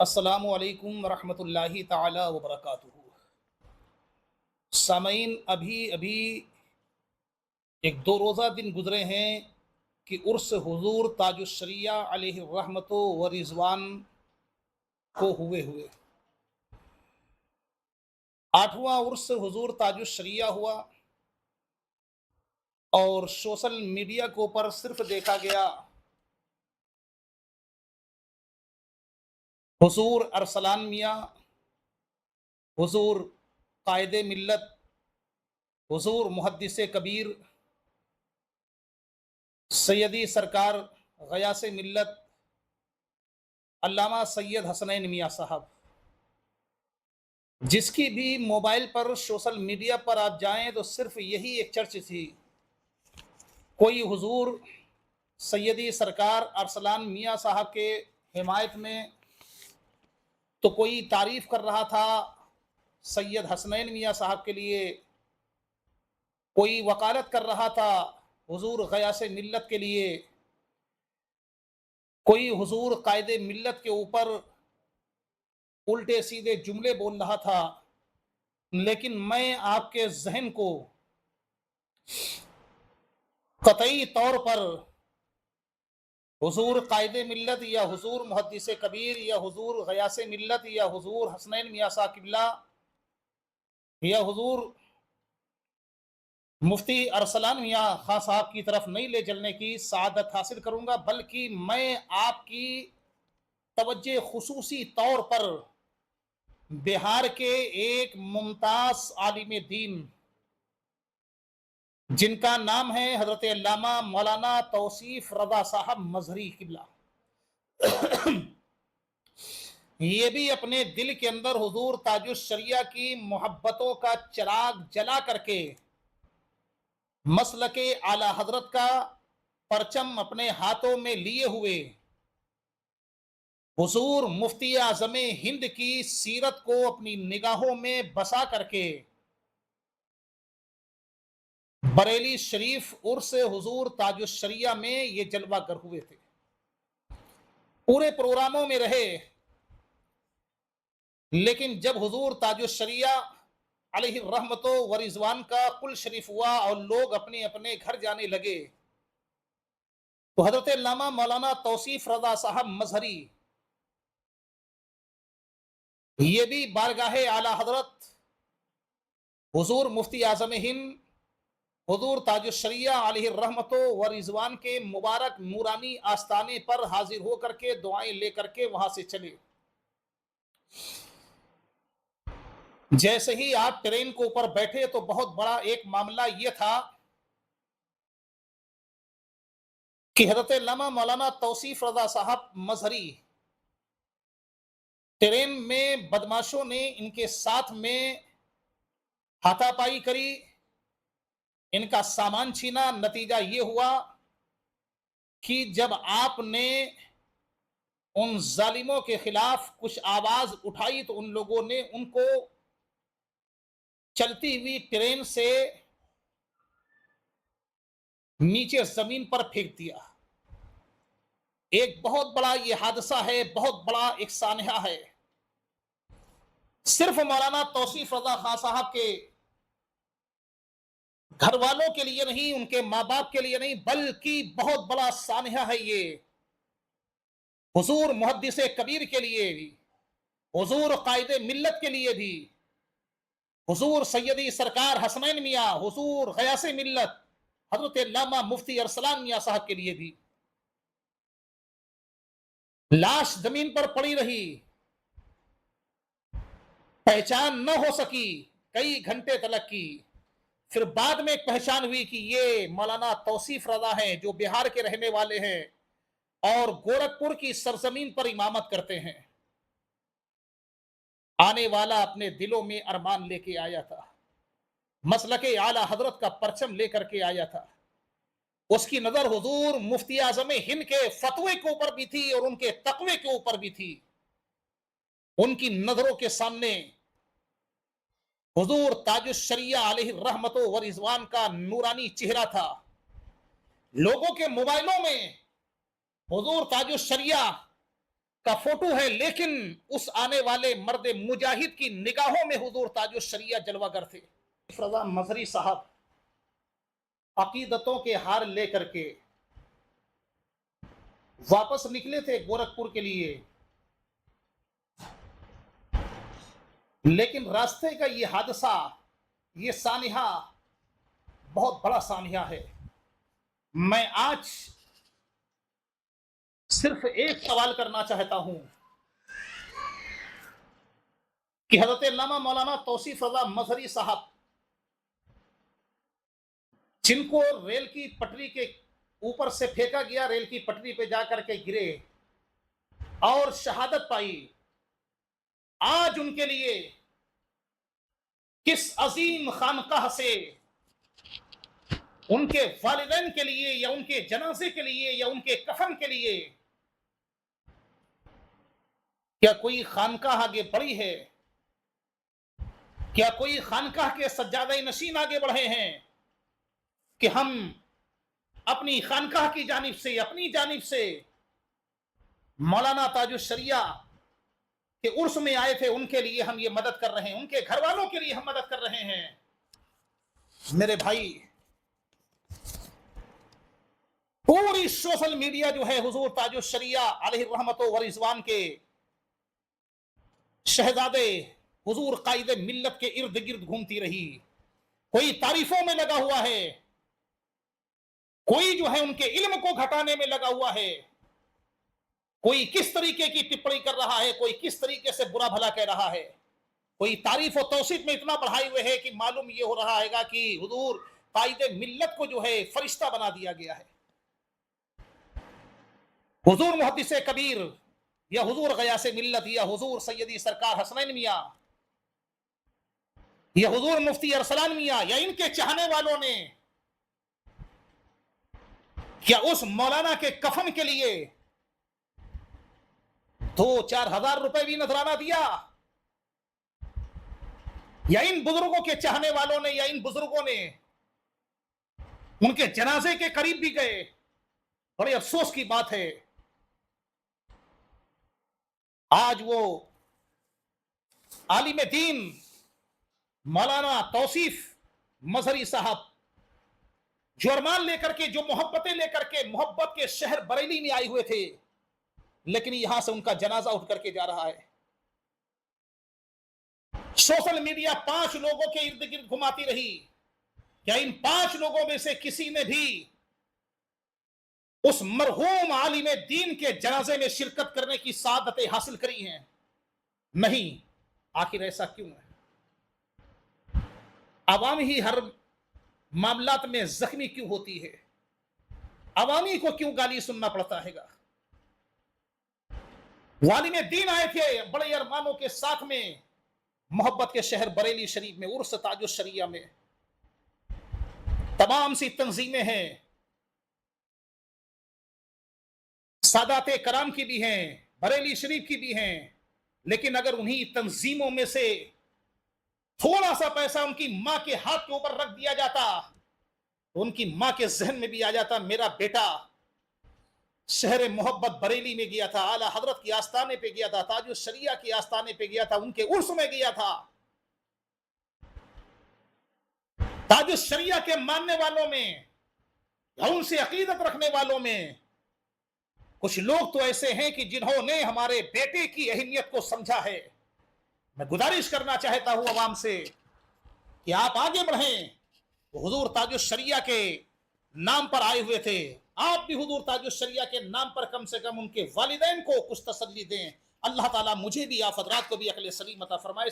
अस्सलामु अलैकुम वरहमतुल्लाहि ताला वबरकातुहू। सामईन, अभी अभी एक दो रोज़ा दिन गुजरे हैं कि उर्स हुजूर ताजुश्शरिया अलैहि रहमतो व रिजवान को हुए हुए 8वां उर्स हुजूर ताजुश्शरिया हुआ और सोशल मीडिया के ऊपर सिर्फ देखा गया हुजूर अरसलान मियाँ, हुजूर कायदे मिल्लत, हुजूर मुहद्दिसे कबीर, सैयदी सरकार गयासे मिल्लत अल्लामा सैयद हसनैन मियाँ साहब, जिसकी भी मोबाइल पर सोशल मीडिया पर आप जाएं तो सिर्फ यही एक चर्च थी। कोई हुजूर सैयदी सरकार अरसलान मियाँ साहब के हिमायत में, तो कोई तारीफ कर रहा था सैयद हसनैन मियाँ साहब के लिए, कोई वकालत कर रहा था हुजूर गयासे मिल्लत के लिए, कोई हुजूर कायदे मिल्लत के ऊपर उल्टे सीधे जुमले बोल रहा था। लेकिन मैं आपके जहन को कतई तौर पर हुजूर कायदे मिल्लत या हुजूर मुहद्दिसे कबीर या हुजूर गयासे मिल्लत या हुजूर हसनैन मियाँ साहब किबला या हुजूर मुफ्ती अरसलान मियाँ खां साहब की तरफ नहीं ले चलने की सआदत हासिल करूंगा, बल्कि मैं आपकी तवज्जे खुसूसी तौर पर बिहार के एक मुमताज आलिम दीन जिनका नाम है हजरत अल्लामा मौलाना तौसीफ रजा साहब मजहरी किबला, ये भी अपने दिल के अंदर हुजूर ताजुश्शरिया की मोहब्बतों का चिराग जला करके मसलके आला हजरत का परचम अपने हाथों में लिए हुए हुजूर मुफ्ती आजम हिंद की सीरत को अपनी निगाहों में बसा करके बरेली शरीफ उर्स हुजूर ताजुश्शरिया में ये जलवागर हुए थे। पूरे प्रोग्रामों में रहे, लेकिन जब हुजूर ताजुश्शरिया अलैहि रहमतो व रिजवान का कुल शरीफ हुआ और लोग अपने अपने घर जाने लगे, तो हजरत अल्लामा मौलाना तौसीफ रजा साहब मजहरी ये भी बारगाहे आला हजरत हुजूर मुफ्ती आजम हिंद हुजूर ताजुश्शरिया अलैहि रहमतो व रिजवान के मुबारक नूरानी आस्थाने पर हाजिर होकर के दुआएं लेकर के वहां से चले। जैसे ही आप ट्रेन के ऊपर बैठे तो बहुत बड़ा एक मामला यह था कि हजरत अल्लामा मौलाना तौसीफ रजा साहब मजहरी ट्रेन में बदमाशों ने इनके साथ में हाथापाई करी, इनका सामान छीना। नतीजा ये हुआ कि जब आपने उन जालिमों के खिलाफ कुछ आवाज उठाई तो उन लोगों ने उनको चलती हुई ट्रेन से नीचे जमीन पर फेंक दिया। एक बहुत बड़ा ये हादसा है, बहुत बड़ा एक सानहा है। सिर्फ मौलाना तौसीफ रजा खान साहब के घर वालों के लिए नहीं, उनके माँ बाप के लिए नहीं, बल्कि बहुत बड़ा सानहा है ये हुजूर मुहद्दिसे कबीर के लिए भी, हुजूर कायदे मिल्लत के लिए भी, हुजूर सैयदी सरकार हसनैन मियाँ, हुजूर गयासे मिल्लत हजरत अल्लामा मुफ्ती अरसलान मियाँ साहब के लिए भी। लाश जमीन पर पड़ी रही, पहचान न हो सकी कई घंटे तलक की। फिर बाद में एक पहचान हुई कि ये मौलाना तौसीफ रजा हैं, जो बिहार के रहने वाले हैं और गोरखपुर की सरजमीन पर इमामत करते हैं। आने वाला अपने दिलों में अरमान लेके आया था, मसलके आला हजरत का परचम लेकर के आया था। उसकी नजर हुजूर मुफ्ती आजम हिंद के फतवे के ऊपर भी थी और उनके तकवे के ऊपर भी थी। उनकी नजरों के सामने हुजूर ताजुश्शरिया अलैहि रहमतो व रिजवान का नूरानी चेहरा था। लोगों के मोबाइलों में हुजूर ताजुश्शरिया का फोटो है, लेकिन उस आने वाले मर्द मुजाहिद की निगाहों में हुजूर ताजुश शरिया जलवागर थे। रज़ा मजहरी साहब अकीदतों के हार लेकर के वापस निकले थे गोरखपुर के लिए, लेकिन रास्ते का ये हादसा, ये सानिहा बहुत बड़ा सानिहा है। मैं आज सिर्फ एक सवाल करना चाहता हूं कि हजरत अल्लामा मौलाना तौसीफ रज़ा मजहरी साहब, जिनको रेल की पटरी के ऊपर से फेंका गया, रेल की पटरी पे जाकर के गिरे और शहादत पाई, आज उनके लिए किस अजीम खानकाह से उनके वालिदैन के लिए या उनके जनाजे के लिए या उनके कफन के लिए क्या कोई खानकाह आगे बढ़ी है? क्या कोई खानकाह के सज्जादे नशीन आगे बढ़े हैं कि हम अपनी खानकाह की जानिब से, अपनी जानिब से मौलाना ताजुश शरिया के उर्स में आए थे, उनके लिए हम ये मदद कर रहे हैं, उनके घर वालों के लिए हम मदद कर रहे हैं? मेरे भाई, पूरी सोशल मीडिया जो है हुजूर ताजुश शरिया अलैहि रहमत व रिजवान के शहजादे हुजूर कायदे मिल्लत के इर्द गिर्द घूमती रही। कोई तारीफों में लगा हुआ है, कोई जो है उनके इल्म को घटाने में लगा हुआ है, कोई किस तरीके की टिप्पणी कर रहा है, कोई किस तरीके से बुरा भला कह रहा है, कोई तारीफ और तौसीफ में इतना बढ़ाए हुए है कि मालूम यह हो रहा है कि हुजूर कायदे मिल्लत को जो है फरिश्ता बना दिया गया है। हुजूर मुहद्दिस कबीर या हुजूर गयासे मिल्लत या हुजूर सैयदी सरकार हसनैन मियां या हुजूर मुफ्ती अरसलान मियां या इनके चाहने वालों ने क्या उस मौलाना के कफन के लिए 2-4 हजार रुपए भी नजराना दिया? या इन बुजुर्गों के चाहने वालों ने या इन बुजुर्गों ने उनके जनाजे के करीब भी गए? बड़े अफसोस की बात है, आज वो आलिम दीन मौलाना तौसीफ मजहरी साहब जो अरमान लेकर के, जो मोहब्बतें लेकर के मोहब्बत के शहर बरेली में आए हुए थे, लेकिन यहां से उनका जनाजा उठ करके जा रहा है। सोशल मीडिया 5 लोगों के इर्द गिर्द घुमाती रही। क्या इन 5 लोगों में से किसी ने भी उस मरहूम आलिम दीन के जनाजे में शिरकत करने की सादतें हासिल करी हैं? नहीं। आखिर ऐसा क्यों है? आवाम ही हर मामलात में जख्मी क्यों होती है? अवामी को क्यों गाली सुनना पड़ता है? वालिम दीन आए थे बड़े अरमानों के साथ में मोहब्बत के शहर बरेली शरीफ में, उर्स ताजुश शरिया में तमाम सी तंजीमें हैं, सादाते कराम की भी हैं, बरेली शरीफ की भी हैं, लेकिन अगर उन्हीं तंजीमों में से थोड़ा सा पैसा उनकी मां के हाथ के ऊपर रख दिया जाता तो उनकी मां के जहन में भी आ जाता, मेरा बेटा शहर मोहब्बत बरेली में गया था, आला हजरत की आस्थाने पे गया था, ताजुश शरिया की आस्थाने पे गया था, उनके उर्स में गया था। ताजुश शरिया के मानने वालों में या उनसे अकीदत रखने वालों में कुछ लोग तो ऐसे हैं कि जिन्होंने हमारे बेटे की अहमियत को समझा है। मैं गुजारिश करना चाहता हूं अवाम से कि आप आगे बढ़ें। हुजूर ताजुश शरिया के नाम पर आए हुए थे, आप भी हुजूर ताजुश शरिया के नाम पर कम से कम उनके वालिदैन को कुछ तसल्ली दें। अल्लाह ताला मुझे भी, आप हजरात को भी अक्ल सलीम अता फरमाए।